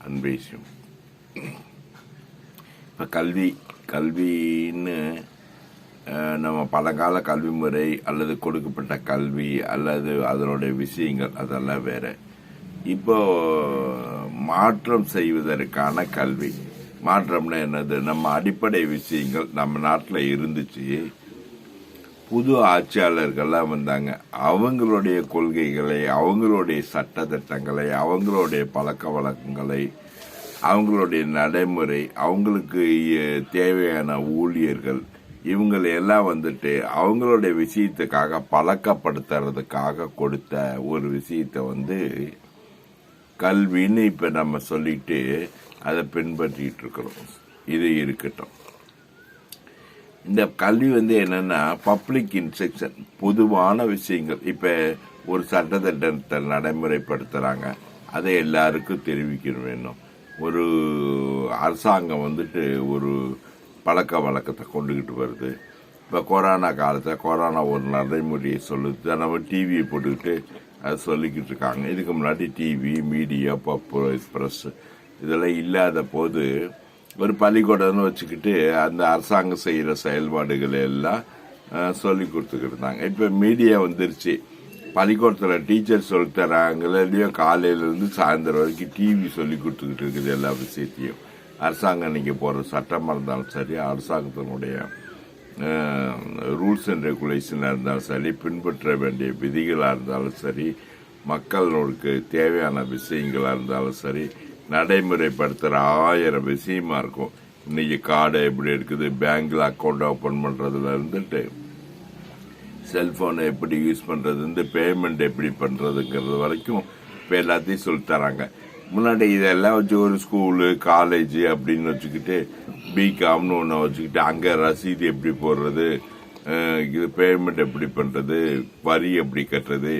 அன்பேசியம். இப்போ கல்வின்னு நம்ம பழங்கால கல்வி முறை அல்லது கொடுக்கப்பட்ட கல்வி அல்லது அதனுடைய விஷயங்கள் அதெல்லாம் வேற. இப்போ மாற்றம் செய்வதற்கான கல்வி. மாற்றம்னா என்னது? நம்ம அடிப்படை விஷயங்கள் நம்ம நாட்டில் இருந்துச்சு. புது ஆட்சியாளர்கள்லாம் வந்தாங்க. அவங்களுடைய கொள்கைகளை, அவங்களுடைய சட்ட திட்டங்களை, அவங்களுடைய பழக்க வழக்கங்களை, அவங்களுடைய நடைமுறை, அவங்களுக்கு தேவையான ஊழியர்கள், இவங்களை எல்லாம் வந்துட்டு அவங்களுடைய விஷயத்துக்காக பழக்கப்படுத்துறதுக்காக கொடுத்த ஒரு விஷயத்தை கல்வின்னு இப்ப நம்ம சொல்லிட்டு அதை பின்பற்றிட்டு இருக்கிறோம். இது இருக்கட்டும். இந்த கல்வி என்னன்னா பப்ளிக் இன்ஸ்ட்ரக்ஷன், பொதுவான விஷயங்கள். இப்ப ஒரு சட்டத்திட்டத்தை நடைமுறைப்படுத்துறாங்க, அதை எல்லாருக்கும் தெரிவிக்க வேணும். ஒரு அரசாங்கம் ஒரு பழக்க வழக்கத்தை கொண்டுகிட்டு வருது. இப்போ கொரோனா காலத்தில் கொரோனா ஒரு நடைமுறையை சொல்லுது. நம்ம டிவியை போட்டுக்கிட்டு அதை சொல்லிக்கிட்டு இருக்காங்க. இதுக்கு முன்னாடி டிவி, மீடியா, பிரஸ் இதெல்லாம் இல்லாத போது ஒரு பள்ளிக்கூடம்னு வச்சுக்கிட்டு அந்த அரசாங்கம் செய்கிற செயல்பாடுகளை எல்லாம் சொல்லி கொடுத்துக்கிட்டு இருந்தாங்க. இப்போ மீடியா வந்துருச்சு. பள்ளிக்கூடத்தில் டீச்சர் சொல்லித்தராங்களோ இல்லையோ, காலையிலேருந்து சாயந்தரம் வரைக்கும் டிவி சொல்லி கொடுத்துக்கிட்டு இருக்குது எல்லா விஷயத்தையும். அரசாங்கம் இன்னைக்கு போகிற சட்டமாக இருந்தாலும் சரி, அரசாங்கத்தினுடைய ரூல்ஸ் அண்ட் ரெகுலேஷனாக இருந்தாலும் சரி, பின்பற்ற வேண்டிய விதிகளாக இருந்தாலும் சரி, மக்களுக்கு தேவையான விஷயங்களாக இருந்தாலும் சரி, நடைமுறைப்படுத்துகிற 1000 விஷயமா இருக்கும். இன்னைக்கு கார்டு எப்படி இருக்குது, பேங்க்ல அக்கௌண்ட் ஓபன் பண்றதுல இருந்துட்டு செல்போனை எப்படி யூஸ் பண்றது, பேமெண்ட் எப்படி பண்றதுங்கிறது வரைக்கும் இப்ப எல்லாத்தையும் சொல்லித்தராங்க. முன்னாடி இதெல்லாம் வச்சு ஒரு ஸ்கூலு, காலேஜ் அப்படின்னு வச்சுக்கிட்டு பிகாம்னு ஒன்று வச்சுக்கிட்டு அங்க ரசீது எப்படி போடுறது, இது பேமெண்ட் எப்படி பண்றது, வரி எப்படி கட்டுறது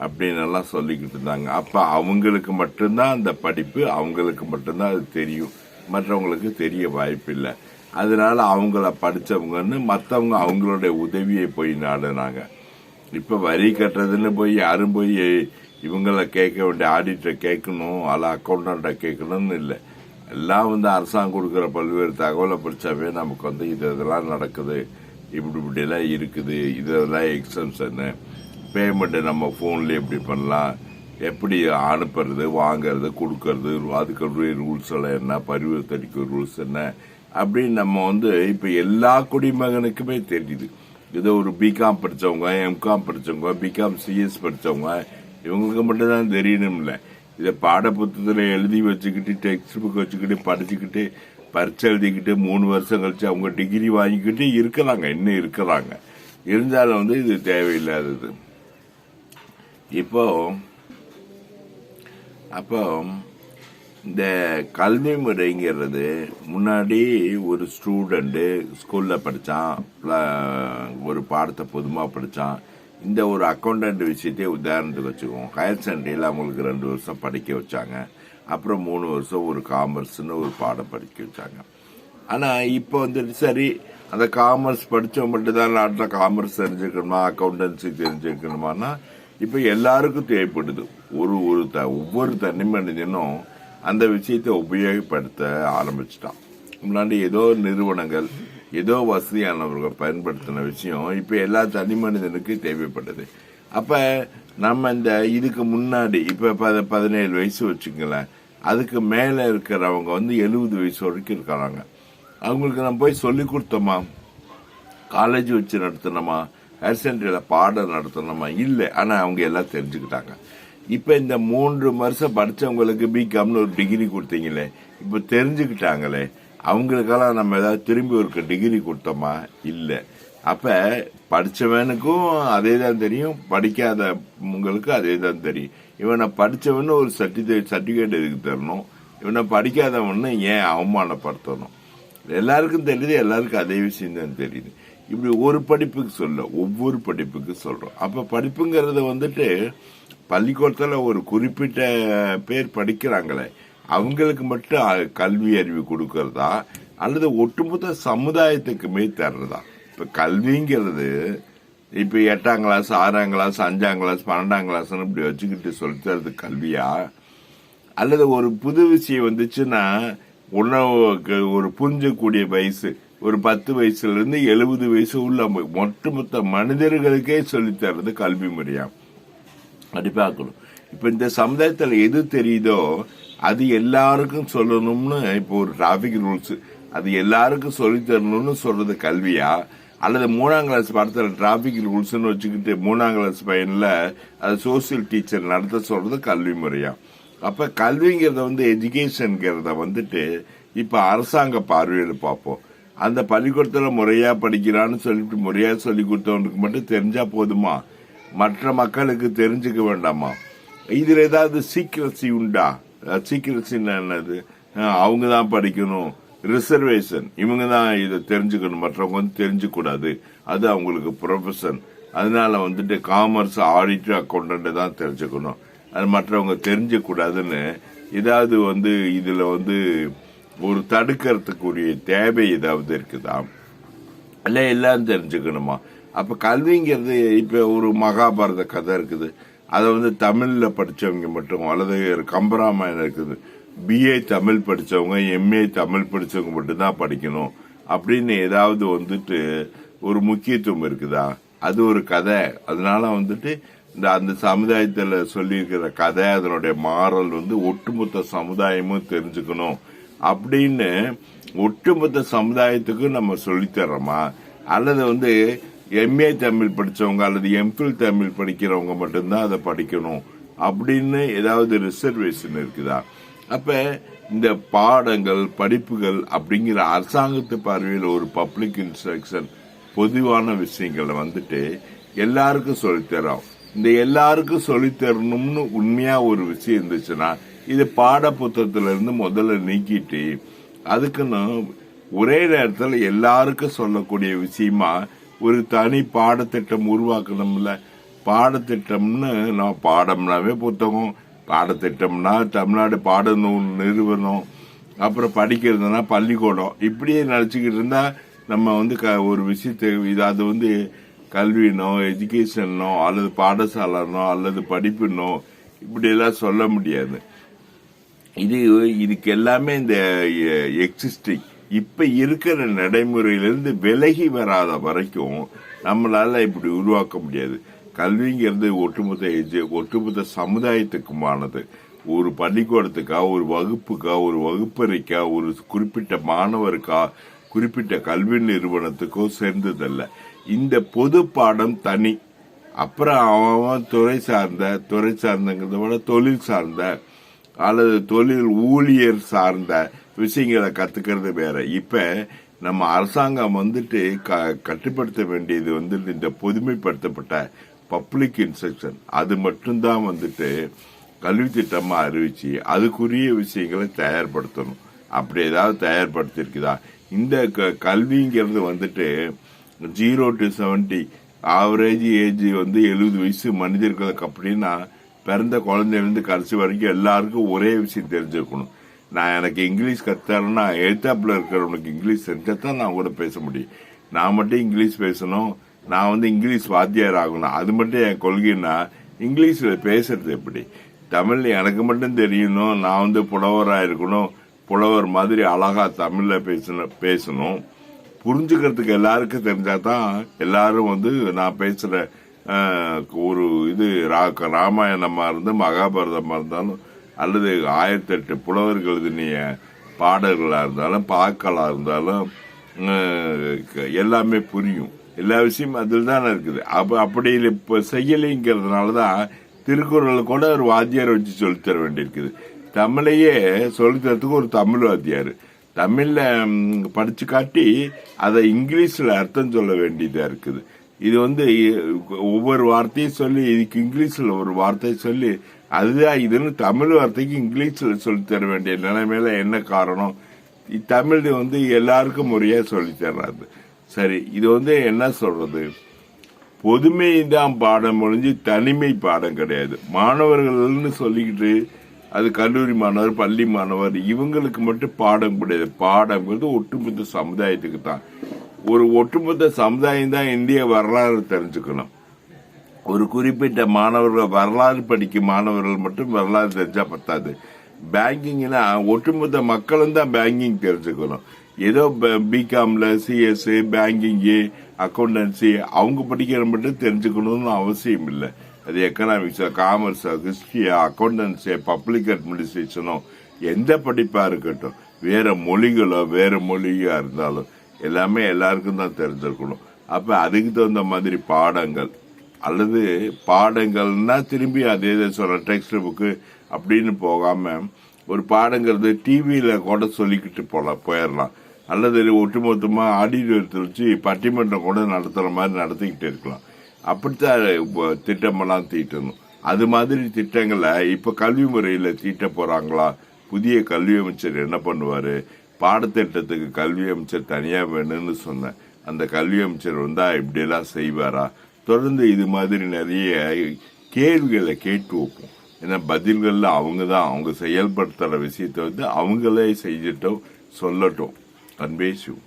அப்படின்னு எல்லாம் சொல்லிக்கிட்டு இருந்தாங்க. அப்ப அவங்களுக்கு மட்டும்தான் அந்த படிப்பு, அவங்களுக்கு மட்டும்தான் அது தெரியும், மற்றவங்களுக்கு தெரிய வாய்ப்பு இல்லை. அதனால அவங்கள படிச்சவங்கன்னு மற்றவங்க அவங்களுடைய உதவியை போய் நாடுனாங்க. இப்ப வரி கட்டுறதுன்னு போய் யாரும் போய் இவங்கள கேட்க வேண்டிய ஆடிட்டரை கேட்கணும், அல்ல அக்கௌண்டண்ட கேட்கணும்னு இல்லை. எல்லாம் அரசாங்கம் கொடுக்குற பல்வேறு தகவலை படிச்சாவே நமக்கு இதெல்லாம் நடக்குது, இப்படி எல்லாம் இருக்குது, இதெல்லாம் எக்ஸம்ஷன், பேமெண்ட் நம்ம போன்ல எப்படி பண்ணலாம், எப்படி அனுப்புறது, வாங்கறது, கொடுக்கறது, அதுக்கு ரூல்ஸ் எல்லாம் என்ன, பரிவர்த்தனைக்கு ரூல்ஸ் என்ன அப்படின்னு நம்ம இப்ப எல்லா குடிமகனுக்குமே தெரியுது. ஏதோ ஒரு பிகாம் படிச்சவங்க, எம்காம் படிச்சவங்க, பிகாம் சிஎஸ் படிச்சவங்க, இவங்களுக்கு மட்டும்தான் தெரியணும்ல. இதை பாட புத்தகத்துல எழுதி வச்சுக்கிட்டு, டெக்ஸ்ட் புக் வச்சுக்கிட்டு, படிச்சுக்கிட்டு, பரீட்சை எழுதிக்கிட்டு 3 வருஷம் கழிச்சு அவங்க டிகிரி வாங்கிக்கிட்டு இருக்கிறாங்க, இன்னும் இருக்கிறாங்க. இருந்தாலும் இது தேவையில்லாதது. அப்போ இந்த கல்வி முறைங்கிறது முன்னாடி ஒரு ஸ்டூடெண்ட் ஸ்கூல்ல படிச்சான், ஒரு பாடத்தை பொதுமா படிச்சான். இந்த ஒரு அக்கௌண்டன்ட் விஷயத்தையே உதாரணத்துக்கு வச்சுக்குவோம். ஹையர் செகண்டரியில் அவங்களுக்கு 2 வருஷம் படிக்க வச்சாங்க. அப்புறம் 3 வருஷம் ஒரு காமர்ஸ்ன்னு ஒரு பாடம் படிக்க வச்சாங்க. ஆனா இப்போ சரி, அந்த காமர்ஸ் படிச்சவங்க மட்டும்தான் நாட்டில் காமர்ஸ் தெரிஞ்சுக்கணுமா, அக்கௌண்டன்சி தெரிஞ்சுக்கணுமானா இப்ப எல்லாருக்கும் தேவைப்படுது. ஒவ்வொரு தனி மனிதனும் அந்த விஷயத்தை உபயோகப்படுத்த ஆரம்பிச்சுட்டான். முன்னாடி ஏதோ நிறுவனங்கள், ஏதோ வசதியானவர்கள் பயன்படுத்தின விஷயம் இப்ப எல்லா தனி மனிதனுக்கு தேவைப்படுது. அப்ப நம்ம இதுக்கு முன்னாடி இப்ப 17 வயசு வச்சுக்கலாம், அதுக்கு மேல இருக்கிறவங்க 70 வயசு வரைக்கும் இருக்கிறாங்க. அவங்களுக்கு நம்ம போய் சொல்லி கொடுத்தோமா, காலேஜ் வச்சு நடத்தினோமா, ஹையர் செகண்டரியில பாடம் நடத்தணுமா? இல்லை. ஆனா அவங்க எல்லாம் தெரிஞ்சுக்கிட்டாங்க. இப்ப இந்த 3 வருஷம் படிச்சவங்களுக்கு பிகாம்னு ஒரு டிகிரி கொடுத்தீங்களே, இப்ப தெரிஞ்சுக்கிட்டாங்களே, அவங்களுக்கெல்லாம் நம்ம ஏதாவது திரும்பி ஒரு டிகிரி கொடுத்தோமா? இல்லை. அப்ப படிச்சவனுக்கும் அதே தான் தெரியும், படிக்காத உங்களுக்கு அதே தான் தெரியும். இவனை படிச்சவன்னு ஒரு சர்டிபிகேட் எதுக்கு தரணும், இவனை படிக்காதவன்னு ஏன் அவமானப்படுத்தணும்? எல்லாருக்கும் தெரியுது, எல்லாருக்கும் அதே விஷயம் தான் தெரியுது. இப்படி ஒரு படிப்புக்கு ஒவ்வொரு படிப்புக்கு சொல்றோம். அப்ப படிப்புங்கிறது பள்ளிக்கூடத்துல ஒரு குறிப்பிட்ட பேர் படிக்கிறாங்களே, அவங்களுக்கு மட்டும் கல்வி அறிவு கொடுக்கறதா அல்லது ஒட்டுமொத்த சமுதாயத்துக்குமே தர்றதா? இப்ப கல்விங்கிறது இப்ப 8ஆம் கிளாஸ், 6ஆம் கிளாஸ், 5ஆம் கிளாஸ், 12ஆம் கிளாஸ் இப்படி வச்சுக்கிட்டு சொல்லி தர்றது கல்வியா? அல்லது ஒரு புது விஷயம் வந்துச்சுன்னா ஒரு புரிஞ்சக்கூடிய வயசு ஒரு 10 வயசுல இருந்து 70 வயசு உள்ள ஒட்டுமொத்த மனிதர்களுக்கே சொல்லித்தர்றது கல்வி முறையா அப்படி பார்க்கணும். இப்ப இந்த சமுதாயத்துல எது தெரியுதோ அது எல்லாருக்கும் சொல்லணும்னு இப்போ ஒரு டிராபிக் ரூல்ஸ் அது எல்லாருக்கும் சொல்லி தரணும்னு சொல்றது கல்வியா, அல்லது 3ஆம் கிளாஸ் பாடத்துல டிராபிக் ரூல்ஸ்ன்னு வச்சுக்கிட்டு 3ஆம் கிளாஸ் பையன்ல அது சோசியல் டீச்சர் நடத்த சொல்றது கல்வி முறையா? அப்ப கல்விங்கிறத எஜுகேஷன்ங்கிறத இப்ப அரசாங்க பார்வையில் பார்ப்போம். அந்த பள்ளிக்கூடத்துல முறையா படிக்கிறான்னு சொல்லிட்டு முறையா சொல்லி கொடுத்தவனுக்கு மட்டும் தெரிஞ்சா போதுமா? மற்ற மக்களுக்கு தெரிஞ்சுக்க வேண்டாமா? இதுல ஏதாவது சீக்கிரசி உண்டா? சீக்கிரசின்னு என்னது? அவங்க தான் படிக்கணும், ரிசர்வேஷன், இவங்க தான் இதை தெரிஞ்சுக்கணும், மற்றவங்க தெரிஞ்சுக்க கூடாது, அது அவங்களுக்கு ப்ரொஃபஷன், அதனால காமர்ஸ் ஆடிட்டர் அக்கௌண்டன்ட் தான் தெரிஞ்சுக்கணும், அது மற்றவங்க தெரிஞ்சுக்க கூடாதுன்னு ஏதாவது இதுல ஒரு தடுக்கிறதுக்குரிய தேவை ஏதாவது இருக்குதா? இல்ல எல்லாம் தெரிஞ்சுக்கணுமா? அப்ப கல்விங்கிறது இப்ப ஒரு மகாபாரத கதை இருக்குது, அதை தமிழ்ல படிச்சவங்க மட்டும், அல்லது கம்பராமாயணம் இருக்குது, பிஏ தமிழ் படிச்சவங்க எம்ஏ தமிழ் படிச்சவங்க மட்டும் தான் படிக்கணும் அப்படின்னு ஏதாவது ஒரு முக்கியத்துவம் இருக்குதா? அது ஒரு கதை. அதனால அந்த சமுதாயத்துல சொல்லி இருக்கிற கதை அதனுடைய மாறல் ஒட்டுமொத்த சமுதாயமும் தெரிஞ்சுக்கணும் அப்படின்னு ஒட்டுமொத்த சமுதாயத்துக்கு நம்ம சொல்லித்தர்றோமா? அல்லது எம்ஏ தமிழ் படிச்சவங்க அல்லது எம்பில் தமிழ் படிக்கிறவங்க மட்டும்தான் அதை படிக்கணும் அப்படின்னு ஏதாவது ரிசர்வேஷன் இருக்குதா? அப்ப இந்த பாடங்கள் படிப்புகள் அப்படிங்கிற அரசாங்கத்து பார்வையில் ஒரு பப்ளிக் இன்ஸ்ட்ரக்ஷன் பொதுவான விஷயங்களை எல்லாருக்கும் சொல்லித்தரோம். இந்த எல்லாருக்கும் சொல்லித்தரணும்னு உண்மையா ஒரு விஷயம் இருந்துச்சுன்னா இது பாட புத்தகத்துல இருந்து முதல்ல நீக்கிட்டு அதுக்குன்னு ஒரே நேரத்தில் எல்லாருக்கும் சொல்லக்கூடிய விஷயமா ஒரு தனி பாடத்திட்டம் உருவாக்கணும்ல. பாடத்திட்டம்னு நான் பாடம்னாவே புத்தகம், பாடத்திட்டம்னா தமிழ்நாடு பாடநூல் நிறுவனம், அப்புறம் படிக்கிறதுனா பள்ளிக்கூடம், இப்படியே நினைச்சுக்கிட்டு இருந்தா நம்ம ஒரு விஷயத்தை அது கல்வினோ எஜுகேஷனோ அல்லது பாடசாலனோ அல்லது படிப்புனோ இப்படி எல்லாம் சொல்ல முடியாது. இதுக்கு எல்லாமே இந்த எக்ஸிஸ்டிங் இப்ப இருக்கிற நடைமுறையிலிருந்து விலகி வராத வரைக்கும் நம்மளால இப்படி உருவாக்க முடியாது. கல்விங்கிறது ஒட்டுமொத்த சமுதாயத்துக்குமானது. ஒரு பள்ளிக்கூடத்துக்கா, ஒரு வகுப்புக்கா, ஒரு வகுப்பறைக்கா, ஒரு குறிப்பிட்ட மாணவருக்கா, குறிப்பிட்ட கல்வி நிறுவனத்துக்கோ சேர்ந்ததல்ல. இந்த பொது பாடம் தனி. அப்புறம் அவன் துறை சார்ந்தங்கிறத விட தொழில் சார்ந்த அல்லது தொழில் ஊழியர் சார்ந்த விஷயங்களை கத்துக்கிறது வேற. இப்ப நம்ம அரசாங்கம் கட்டுப்படுத்த வேண்டியது இந்த பொதுமைப்படுத்தப்பட்ட பப்ளிக் இன்ஸ்ட்ரக்ஷன், அது மட்டும்தான் கல்வி திட்டமா அறிவிச்சு அதுக்குரிய விஷயங்களை தயார்படுத்தணும். அப்படி ஏதாவது தயார்படுத்திருக்குதா? இந்த கல்விங்கிறது 0 to 70 ஆவரேஜ் ஏஜ் 70 வயசு மனிதர்களுக்கு அப்படின்னா பிறந்த குழந்தையிலிருந்து கடைசி வரைக்கும் எல்லாருக்கும் ஒரே விஷயம் தெரிஞ்சிருக்கணும். நான் எனக்கு இங்கிலீஷ் கத்தாருன்னா எழுத்தாப்புல இருக்கிறவனுக்கு இங்கிலீஷ் தெரிஞ்சாதான் நான் கூட பேச முடியும். நான் மட்டும் இங்கிலீஷ் பேசணும், நான் இங்கிலீஷ் வாத்தியார் ஆகணும், அது மட்டும் என் கொள்கைன்னா இங்கிலீஷ்ல பேசுறது எப்படி? தமிழ் எனக்கு மட்டும் தெரியணும், நான் புலவரா இருக்கணும், புலவர் மாதிரி அழகா தமிழ்ல பேசணும், புரிஞ்சுக்கிறதுக்கு எல்லாருக்கும் தெரிஞ்சாதான் எல்லாரும் நான் பேசுற ஒரு ராமாயணமா இருந்து மகாபாரதமா இருந்தாலும் அல்லது 1008 புலவர்கள் எழுதிய பாடல்களா இருந்தாலும் பாக்களா இருந்தாலும் எல்லாமே புரியும். எல்லா விஷயமும் அதில் தானே இருக்குது. அப்படி இப்ப செய்யலைங்கிறதுனாலதான் திருக்குறளை கூட ஒரு வாத்தியார் வச்சு சொல்லித்தர வேண்டியிருக்குது. தமிழையே சொல்லித்தரத்துக்கு ஒரு தமிழ் வாத்தியார் தமிழ்ல படிச்சு காட்டி அதை இங்கிலீஷ்ல அர்த்தம் சொல்ல வேண்டியதா இருக்குது. இது ஒவ்வொரு வார்த்தையும் சொல்லி இதுக்கு இங்கிலீஷ்ல ஒரு வார்த்தை சொல்லி அதுதான் இதுன்னு தமிழ் வார்த்தைக்கு இங்கிலீஷ்ல சொல்லி தர வேண்டிய நிலைமையில என்ன காரணம்? தமிழ் எல்லாருக்கும் முறையா சொல்லி தர்றாரு. சரி, இது என்ன சொல்றது? பொதுமை தான் பாடம் ஒழிஞ்சு தனிமை பாடம் கிடையாது. மாணவர்கள்னு சொல்லிக்கிட்டு அது கல்லூரி மாணவர், பள்ளி மாணவர் இவங்களுக்கு மட்டும் பாடம் கிடையாது. பாடம்ங்கிறது ஒட்டுமொத்த சமுதாயத்துக்கு தான். ஒரு ஒட்டுமொத்த சமுதாயம் தான் இந்திய வரலாறு தெரிஞ்சுக்கணும். ஒரு குறிப்பிட்ட மாணவர்கள் வரலாறு படிக்கும் மாணவர்கள் மட்டும் வரலாறு தெரிஞ்சா பத்தாது. பேங்கிங்னா ஒட்டுமொத்த மக்களும் தான் பேங்கிங் தெரிஞ்சுக்கணும். ஏதோ பிகாம்ல சிஎஸ் பேங்கிங்கு அக்கௌண்டன்சி அவங்க படிக்கிற மட்டும் தெரிஞ்சுக்கணும்னு அவசியம் இல்லை. அது எக்கனாமிக்ஸா காமர்ஸா ஹிஸ்டரியா அக்கௌண்டன்சியா பப்ளிக் அட்மினிஸ்ட்ரேஷனோ எந்த படிப்பா இருக்கட்டும், வேற மொழிகளோ வேற மொழியா இருந்தாலும் எல்லாமே எல்லாருக்கும் தான் தெரிஞ்சிருக்கணும். அப்ப அதுக்கு தகுந்த மாதிரி பாடங்கள் அல்லது பாடங்கள்னா திரும்பி அதே சொல்ற டெக்ஸ்ட் புக்கு அப்படின்னு போகாம ஒரு பாடங்கிறது டிவியில கூட சொல்லிக்கிட்டு போயிடலாம். அல்லது ஒட்டுமொத்தமா ஆடிட்டோரியத்தில் வச்சு பட்டிமன்றம் கூட நடத்துற மாதிரி நடத்திக்கிட்டு இருக்கலாம். அப்படித்தான் திட்டமெல்லாம் தீட்டணும். அது மாதிரி திட்டங்களை இப்ப கல்வி முறையில தீட்ட போறாங்களா? புதிய கல்வி அமைச்சர் என்ன பண்ணுவாரு? பாடத்திட்டத்துக்கு கல்வி அமைச்சர் தனியா வேணும்னு சொன்னேன். அந்த கல்வி அமைச்சர் வந்தா இப்படியெல்லாம் செய்வாரா? தொடர்ந்து இது மாதிரி நிறைய கேள்விகளை கேட்டு வைப்போம். ஏன்னா பதில்கள்ல அவங்க செயல்படுத்துற விஷயத்த அவங்களே செய்யட்டும், சொல்லட்டும். அன்பே சிவம்.